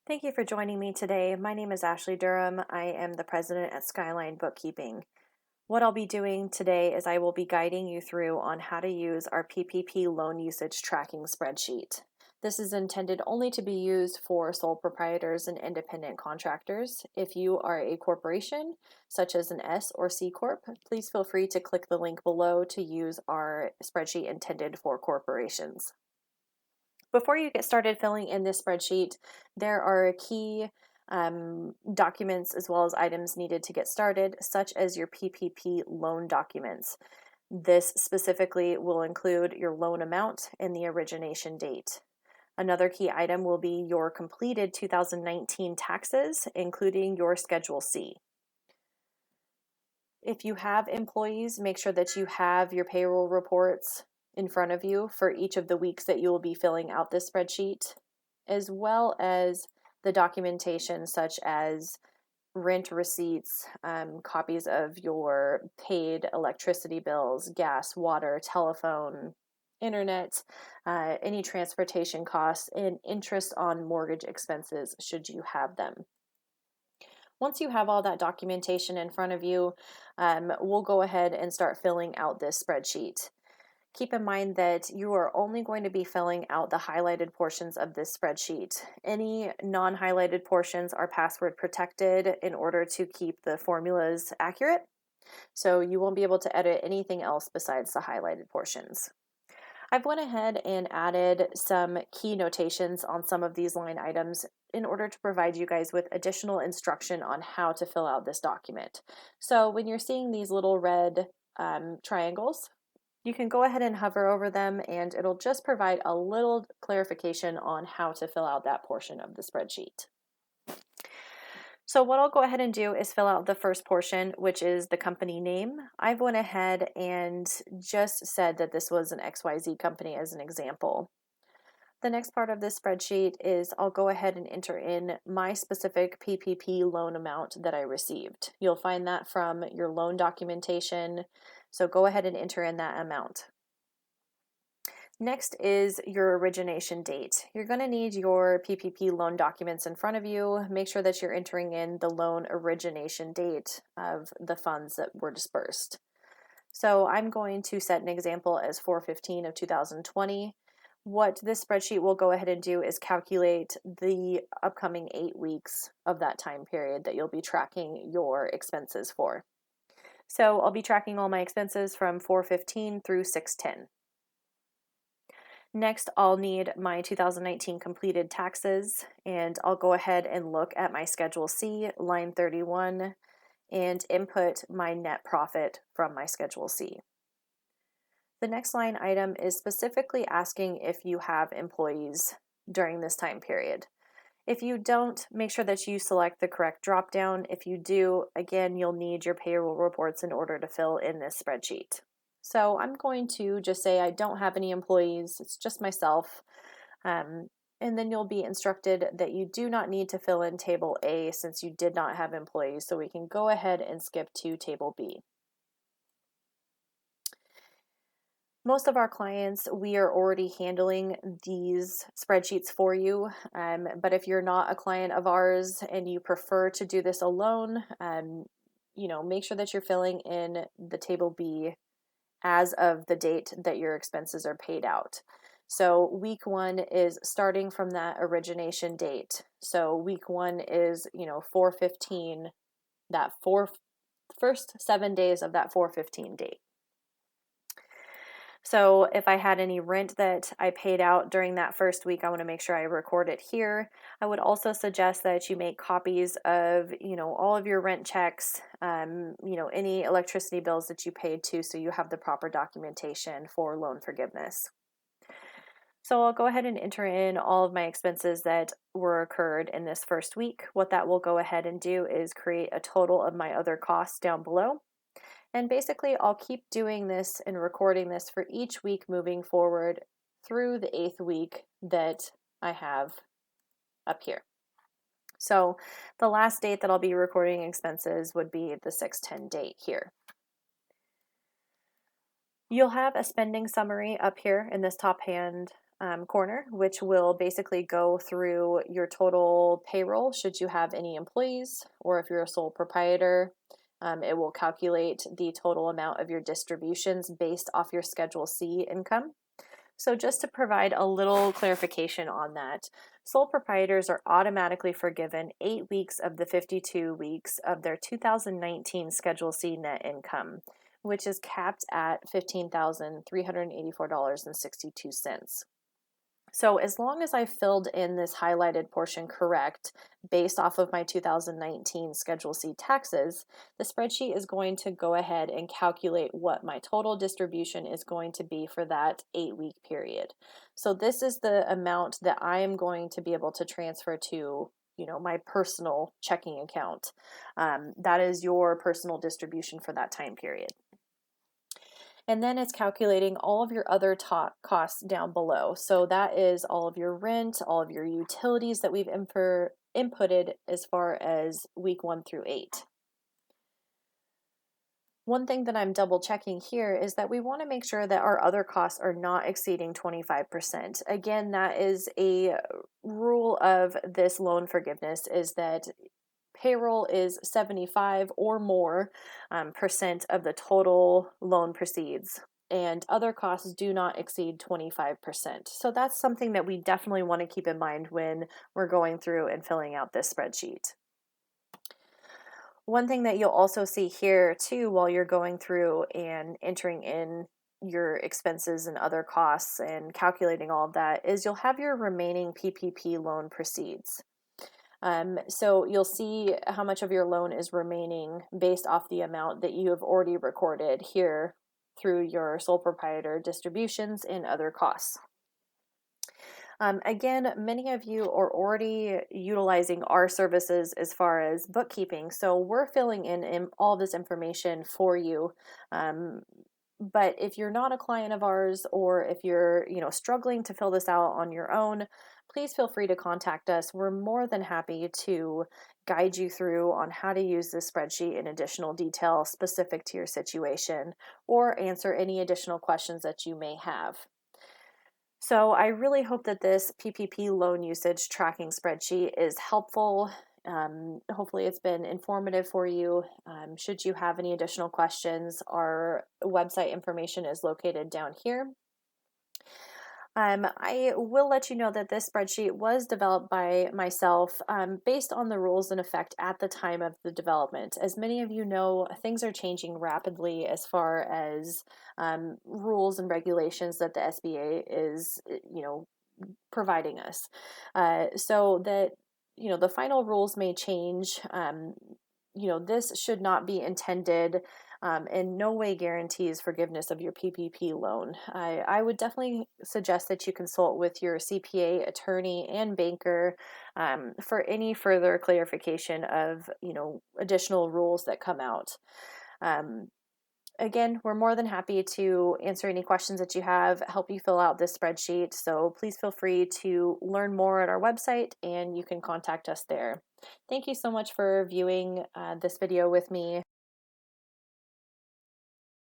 Thank you for joining me today. My name is Ashley Durham. I am the president at Skyline Bookkeeping. What I'll be doing today is I will be guiding you through on how to use our PPP loan usage tracking spreadsheet. This is intended only to be used for sole proprietors and independent contractors. If you are a corporation, such as an S or C Corp, please feel free to click the link below to use our spreadsheet intended for corporations. Before you get started filling in this spreadsheet, there are key documents as well as items needed to get started, such as your PPP loan documents. This specifically will include your loan amount and the origination date. Another key item will be your completed 2019 taxes, including your Schedule C. If you have employees, make sure that you have your payroll reports in front of you for each of the weeks that you will be filling out this spreadsheet, as well as the documentation such as rent receipts, copies of your paid electricity bills, gas, water, telephone, internet, any transportation costs, and interest on mortgage expenses should you have them. Once you have all that documentation in front of you, we'll go ahead and start filling out this spreadsheet. Keep in mind that you are only going to be filling out the highlighted portions of this spreadsheet. Any non-highlighted portions are password protected in order to keep the formulas accurate, so you won't be able to edit anything else besides the highlighted portions. I've went ahead and added some key notations on some of these line items in order to provide you guys with additional instruction on how to fill out this document. So when you're seeing these little red triangles, you can go ahead and hover over them and it'll just provide a little clarification on how to fill out that portion of the spreadsheet. So what I'll go ahead and do is fill out the first portion, which is the company name. I've went ahead and just said that this was an XYZ company as an example. The next part of this spreadsheet is I'll go ahead and enter in my specific PPP loan amount that I received. You'll find that from your loan documentation, so go ahead and enter in that amount. Next is your origination date. You're going to need your PPP loan documents in front of you. Make sure that you're entering in the loan origination date of the funds that were dispersed. So I'm going to set an example as 4/15 of 2020. What this spreadsheet will go ahead and do is calculate the upcoming 8 weeks of that time period that you'll be tracking your expenses for. So I'll be tracking all my expenses from 4/15 through 6/10. Next, I'll need my 2019 completed taxes, and I'll go ahead and look at my Schedule C, line 31, and input my net profit from my Schedule C. The next line item is specifically asking if you have employees during this time period. If you don't, make sure that you select the correct dropdown. If you do, again, you'll need your payroll reports in order to fill in this spreadsheet. So I'm going to just say I don't have any employees, it's just myself. And then you'll be instructed that you do not need to fill in Table A since you did not have employees, so we can go ahead and skip to Table B. Most of our clients, we are already handling these spreadsheets for you, but if you're not a client of ours and you prefer to do this alone, make sure that you're filling in the Table B as of the date that your expenses are paid out. So week 1 is starting from that origination date. So week 1 is, 4/15, that first 7 days of that 4/15 date. So if I had any rent that I paid out during that first week, I want to make sure I record it here. I would also suggest that you make copies of, all of your rent checks, any electricity bills that you paid to, so you have the proper documentation for loan forgiveness. So I'll go ahead and enter in all of my expenses that were occurred in this first week. What that will go ahead and do is create a total of my other costs down below. And basically, I'll keep doing this and recording this for each week moving forward through the 8th week that I have up here. So the last date that I'll be recording expenses would be the 6/10 date here. You'll have a spending summary up here in this top hand corner, which will basically go through your total payroll should you have any employees, or if you're a sole proprietor. It will calculate the total amount of your distributions based off your Schedule C income. So just to provide a little clarification on that, sole proprietors are automatically forgiven 8 weeks of the 52 weeks of their 2019 Schedule C net income, which is capped at $15,384.62. So as long as I filled in this highlighted portion correct, based off of my 2019 Schedule C taxes, the spreadsheet is going to go ahead and calculate what my total distribution is going to be for that 8-week period. So this is the amount that I am going to be able to transfer to my personal checking account. That is your personal distribution for that time period. And then it's calculating all of your other costs down below. So that is all of your rent, all of your utilities that we've inputted as far as week 1 through 8. One thing that I'm double checking here is that we want to make sure that our other costs are not exceeding 25%. Again, that is a rule of this loan forgiveness, is that payroll is 75 or more percent of the total loan proceeds, and other costs do not exceed 25%. So that's something that we definitely want to keep in mind when we're going through and filling out this spreadsheet. One thing that you'll also see here too while you're going through and entering in your expenses and other costs and calculating all of that is you'll have your remaining PPP loan proceeds. So you'll see how much of your loan is remaining based off the amount that you have already recorded here through your sole proprietor distributions and other costs. Again, many of you are already utilizing our services as far as bookkeeping, so we're filling in all this information for you. But if you're not a client of ours, or if you're struggling to fill this out on your own, please feel free to contact us. We're more than happy to guide you through on how to use this spreadsheet in additional detail specific to your situation, or answer any additional questions that you may have. So I really hope that this PPP loan usage tracking spreadsheet is helpful. Hopefully it's been informative for you. Should you have any additional questions, our website information is located down here. I will let you know that this spreadsheet was developed by myself based on the rules in effect at the time of the development. As many of you know, things are changing rapidly as far as rules and regulations that the SBA is, providing us. So that, the final rules may change. This should not be intended in no way guarantees forgiveness of your PPP loan. I would definitely suggest that you consult with your CPA, attorney, and banker for any further clarification of additional rules that come out. Again, we're more than happy to answer any questions that you have, help you fill out this spreadsheet. So please feel free to learn more at our website, and you can contact us there. Thank you so much for viewing this video with me.